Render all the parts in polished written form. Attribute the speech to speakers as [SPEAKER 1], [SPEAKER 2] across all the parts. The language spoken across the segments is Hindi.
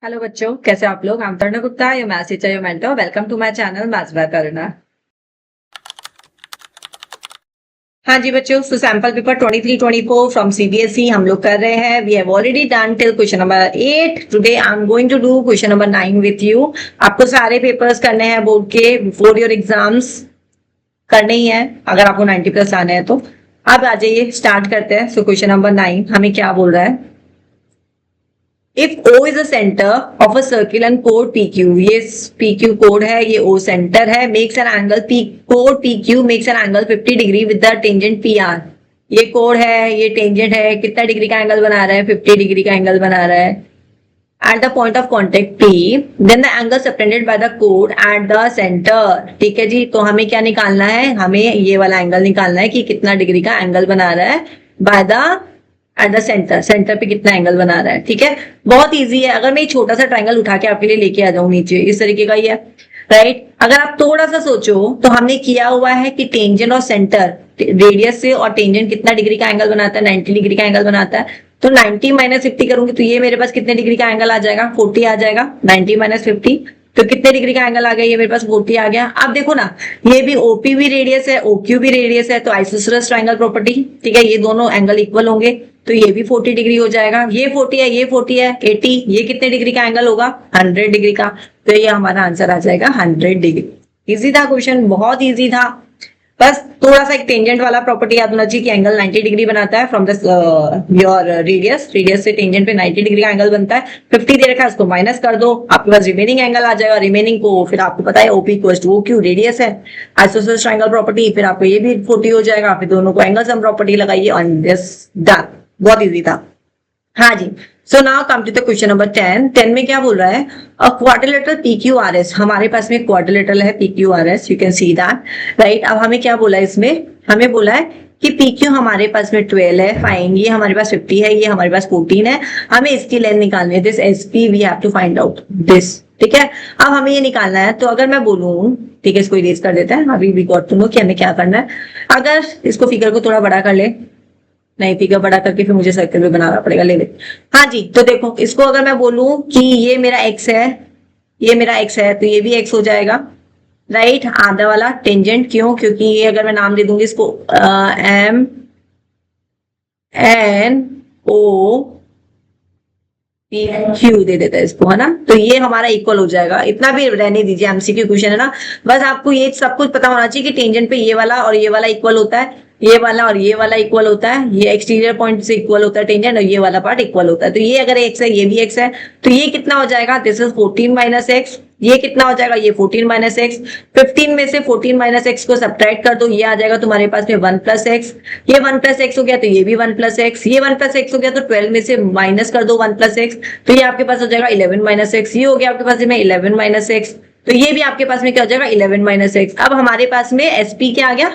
[SPEAKER 1] हेलो बच्चों, कैसे आप लोग। I'm Tarna Gupta, your math teacher, your mentor. Welcome to my channel Maths by Tarna। हाँ जी बच्चों, so sample paper 23-24 from CBSE हम लोग कर रहे हैं। We have already done till question number 8। Today I am going to do question number 9 with you. आपको सारे पेपर्स करने हैं बोर्ड के बिफोर योर एग्जाम्स, करने ही है अगर आपको 90+ आने हैं तो। अब आ जाइए, स्टार्ट करते हैं। सो क्वेश्चन नंबर 9 हमें क्या बोल रहा है। If O is a center of a circle and chord PQ, ये PQ chord है, ये O center है, makes an angle chord PQ makes an angle 50 degree with the tangent PR। ये chord है, ये tangent है, कितना डिग्री का एंगल बना रहा है, 50 डिग्री का एंगल बना रहा है। At the point of contact P, then the angle separated by the chord at the center। ठीक है जी, तो हमें क्या निकालना है, हमें ये वाला एंगल निकालना है कि कितना डिग्री का एंगल बना रहा है by the at the centre पे कितना एंगल बना रहा है। ठीक है, बहुत इजी है। अगर मैं छोटा सा ट्रायंगल उठा के आपके लिए लेके आ जाऊं नीचे, इस तरीके का ही है, राइट। अगर आप थोड़ा सा सोचो तो हमने किया हुआ है कि टेंजेंट और सेंटर, रेडियस से और टेंजेंट कितना डिग्री का एंगल बनाता है, 90 डिग्री का एंगल बनाता है। तो 90 - 50 करूंगी तो ये मेरे पास कितने डिग्री का एंगल आ जाएगा, 40 आ जाएगा। 90 - 50 तो कितने डिग्री का एंगल आ गया, ये मेरे पास 40 आ गया। अब देखो ना, ये भी ओपी भी रेडियस है, ओक्यू भी रेडियस है, तो आइसोसेलेस ट्रायंगल प्रॉपर्टी। ठीक है, ये दोनों एंगल इक्वल होंगे तो ये भी 40 डिग्री हो जाएगा। ये 40 है, ये 40 है, 80। ये कितने डिग्री का एंगल होगा, 100 डिग्री का। तो ये हमारा आंसर आ जाएगा 100 डिग्री। इजी था क्वेश्चन, बहुत इजी था। बस थोड़ा सा एक टेंजेंट वाला प्रॉपर्टी याद होना चाहिए कि एंगल 90 डिग्री बनाता है फ्रॉम द योर रेडियस से टेंजेंट पे 90 डिग्री का एंगल बनता है। 50 दे रखा है, उसको माइनस कर दो, आपके पास रिमेनिंग एंगल आ जाएगा। रिमेनिंग को फिर आपको पता है OP equals to OQ, radius है, आइसोसेलेस ट्रायंगल प्रॉपर्टी, फिर आपको ये भी 40 हो जाएगा। फिर दोनों को एंगल सम प्रॉपर्टी लगाइए ऑन दिस, डन। बहुत इजी था। हाँ जी, so now come to the question number 10 में क्या बोल रहा है, अ क्वाड्रिलेटरल PQRS। हमारे पास में क्वाड्रिलेटरल है PQRS, you can see that, right. अब हमें क्या बोला है इसमें, हमें बोला है कि PQ हमारे पास में 12 है, फाइन। ये हमारे पास 50 है, ये हमारे पास 14 है। हमें इसकी लेंथ निकालनी है, this SP we have to find out this. ठीक है, अब हमें ये निकालना है। तो अगर मैं बोलूं, ठीक है, इसको इरेज कर देते हैं, अभी वी गॉट टू नो कि हमें क्या करना है। अगर इसको फिगर को थोड़ा बड़ा कर ले, नहीं फिगर बड़ा करके फिर मुझे सर्कल भी बनाना पड़ेगा, ले ले। हाँ जी, तो देखो इसको अगर मैं बोलूं कि ये मेरा x है, ये मेरा x है, तो ये भी x हो जाएगा, राइट। आधा वाला टेंजेंट, क्यों, क्योंकि ये अगर मैं नाम दे दूंगी इसको M N O Q दे देता है इसको, है ना। तो ये हमारा इक्वल हो जाएगा। इतना भी रहने दीजिए, एमसीक्यू क्वेश्चन है ना। बस आपको ये सब कुछ पता होना चाहिए कि टेंजेंट पे ये वाला और ये वाला इक्वल होता है, ये वाला और ये वाला इक्वल होता है, ये एक्सटीरियर पॉइंट से इक्वल होता है टेंजेंट, और ये वाला पार्ट इक्वल होता है। तो ये अगर x है, ये भी x है, तो ये कितना हो जाएगा, दिस इज 14 - x। ये कितना हो जाएगा, ये 14 - x। 15 में से 14 - x को सब्ट्रैक्ट कर दो, ये आ जाएगा तुम्हारे पास में 1 + x। ये 1 + x हो गया तो ये भी 1 + x। ये 1 + x हो गया तो 12 में से माइनस कर दो 1 + x, तो ये आपके पास हो जाएगा 11 - x। ये हो गया आपके पास में 11 - x, तो ये भी आपके पास में क्या हो जाएगा, 11 - x। अब हमारे पास में SP क्या आ गया,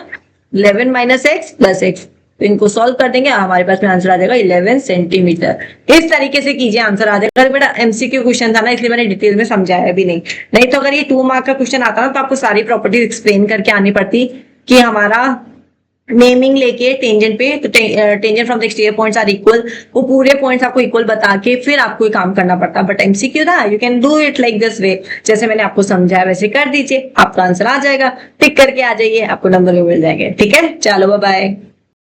[SPEAKER 1] 11 - x + x। तो इनको सॉल्व कर देंगे, हमारे पास में आंसर आ जाएगा 11 सेंटीमीटर। इस तरीके से कीजिए, आंसर आ जाएगा। बेटा एमसीक्यू क्वेश्चन था ना, इसलिए मैंने डिटेल में समझाया भी नहीं। नहीं तो अगर ये 2 मार्क का क्वेश्चन आता ना तो आपको सारी प्रॉपर्टीज एक्सप्लेन करके आनी पड़ती कि हमारा नेमिंग लेके टेंजेंट पे, तो tangent from the exterior points are equal, वो पूरे पॉइंट्स आपको इक्वल बता के फिर आपको ये काम करना पड़ता। बट एमसीक्यू था, you can do it like this way, जैसे मैंने आपको समझाया वैसे कर दीजिए, आपका आंसर आ जाएगा। टिक करके आ जाइए, आपको नंबर भी मिल जाएंगे। ठीक है, चलो बाय बाय।